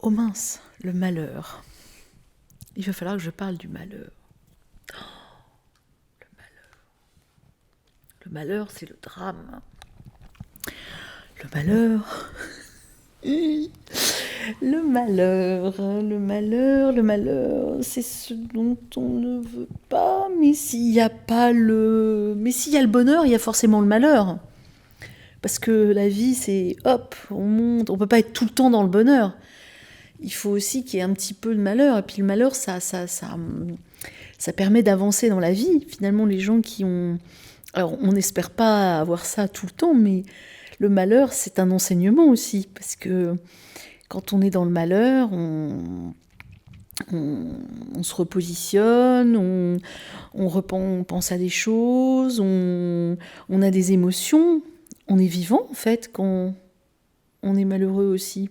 Oh mince, le malheur. Il va falloir que je parle du malheur. Le malheur, c'est le drame. Le malheur. Le malheur, le malheur, c'est ce dont on ne veut pas. Mais s'il y a le bonheur, il y a forcément le malheur. Parce que la vie, c'est hop, on monte. On peut pas être tout le temps dans le bonheur. Il faut aussi qu'il y ait un petit peu de malheur. Et puis le malheur, ça permet d'avancer dans la vie. Finalement, les gens qui ont... Alors, on n'espère pas avoir ça tout le temps, mais le malheur, c'est un enseignement aussi. Parce que quand on est dans le malheur, on se repositionne, on pense à des choses, on a des émotions. On est vivant, en fait, quand on est malheureux aussi.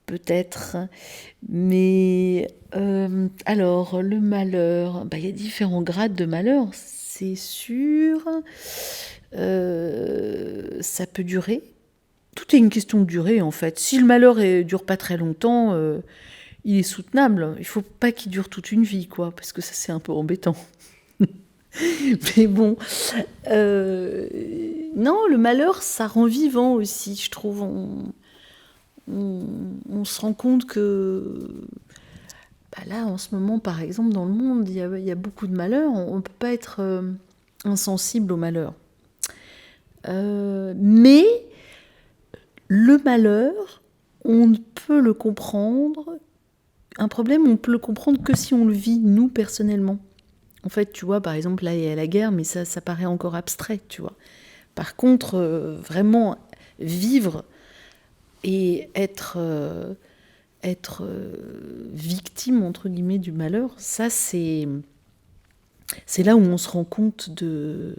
Peut-être. Mais alors, le malheur, il y a différents grades de malheur, c'est sûr. Ça peut durer. Tout est une question de durée, en fait. Si le malheur ne dure pas très longtemps, il est soutenable. Il ne faut pas qu'il dure toute une vie, quoi, parce que ça, c'est un peu embêtant. Mais bon, non, le malheur, ça rend vivant aussi, je trouve. On se rend compte que là, en ce moment, par exemple, dans le monde, il y a beaucoup de malheurs. On ne peut pas être insensible au malheur. Mais le malheur, on ne peut le comprendre. Un problème, on peut le comprendre que si on le vit, nous, personnellement. En fait, tu vois, par exemple, là, il y a la guerre, mais ça paraît encore abstrait, tu vois. Par contre, vraiment vivre et être victime, entre guillemets, du malheur, ça, c'est là où on se rend compte de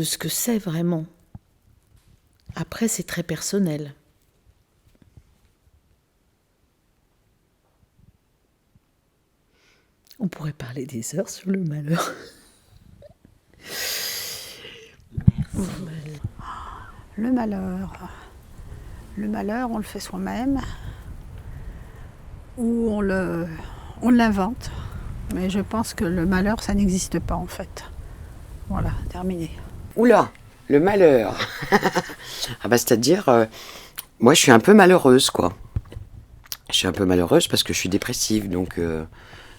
ce que c'est vraiment. Après, c'est très personnel. On pourrait parler des heures sur le malheur. Le malheur. Le malheur, on le fait soi-même ou on l'invente. Mais je pense que le malheur, ça n'existe pas en fait. Voilà, terminé. Oula, le malheur. C'est-à-dire, moi je suis un peu malheureuse, quoi. Je suis un peu malheureuse parce que je suis dépressive, donc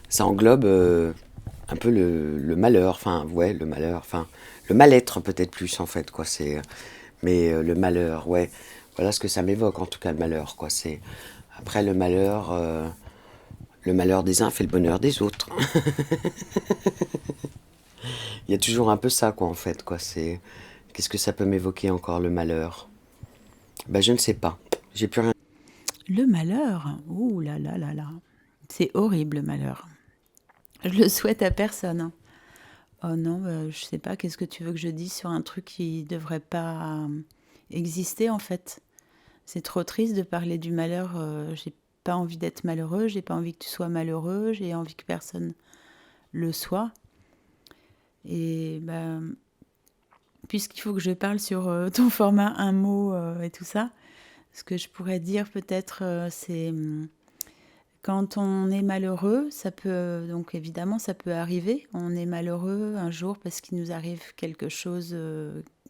ça englobe un peu le malheur, le malheur, le mal-être peut-être plus en fait, quoi. Mais le malheur, ouais, voilà ce que ça m'évoque en tout cas, le malheur, quoi. Après le malheur des uns fait le bonheur des autres. Il y a toujours un peu ça, quoi, en fait, quoi. Qu'est-ce que ça peut m'évoquer encore, le malheur? Je ne sais pas. J'ai plus rien. Le malheur, ouh là là là là, c'est horrible le malheur. Je le souhaite à personne, hein. Oh non, je sais pas, qu'est-ce que tu veux que je dise sur un truc qui devrait pas exister en fait. C'est trop triste de parler du malheur. J'ai pas envie d'être malheureux, j'ai pas envie que tu sois malheureux, j'ai envie que personne le soit. Et puisqu'il faut que je parle sur ton format un mot et tout ça, ce que je pourrais dire peut-être, c'est quand on est malheureux, donc évidemment ça peut arriver. On est malheureux un jour parce qu'il nous arrive quelque chose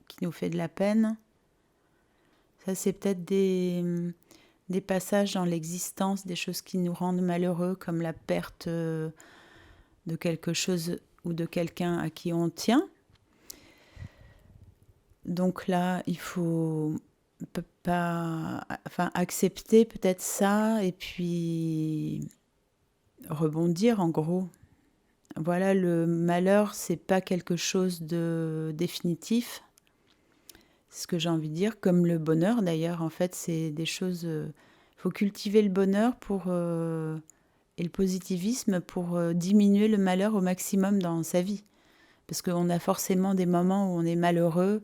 qui nous fait de la peine. Ça, c'est peut-être des passages dans l'existence, des choses qui nous rendent malheureux, comme la perte de quelque chose ou de quelqu'un à qui on tient. Donc là, il faut accepter peut-être ça et puis rebondir en gros. Voilà, le malheur, c'est pas quelque chose de définitif. C'est ce que j'ai envie de dire, comme le bonheur d'ailleurs. En fait, c'est des choses. Faut cultiver le bonheur et le positivisme pour diminuer le malheur au maximum dans sa vie. Parce qu'on a forcément des moments où on est malheureux.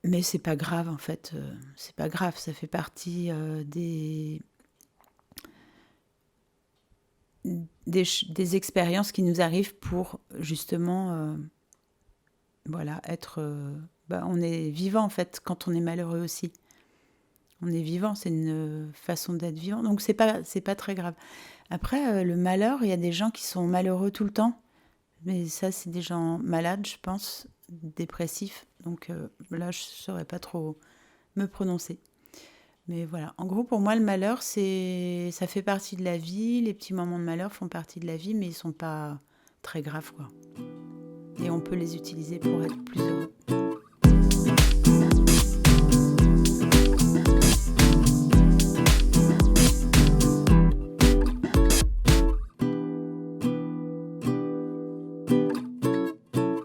Mais c'est pas grave en fait. C'est pas grave, ça fait partie des expériences qui nous arrivent pour justement être... on est vivant en fait quand on est malheureux aussi. On est vivant, c'est une façon d'être vivant. Donc c'est pas très grave. Après, le malheur, il y a des gens qui sont malheureux tout le temps. Mais ça, c'est des gens malades, je pense, dépressifs. Donc là, je ne saurais pas trop me prononcer. Mais voilà, en gros, pour moi, le malheur, ça fait partie de la vie. Les petits moments de malheur font partie de la vie, mais ils ne sont pas très graves, quoi. Et on peut les utiliser pour être plus heureux.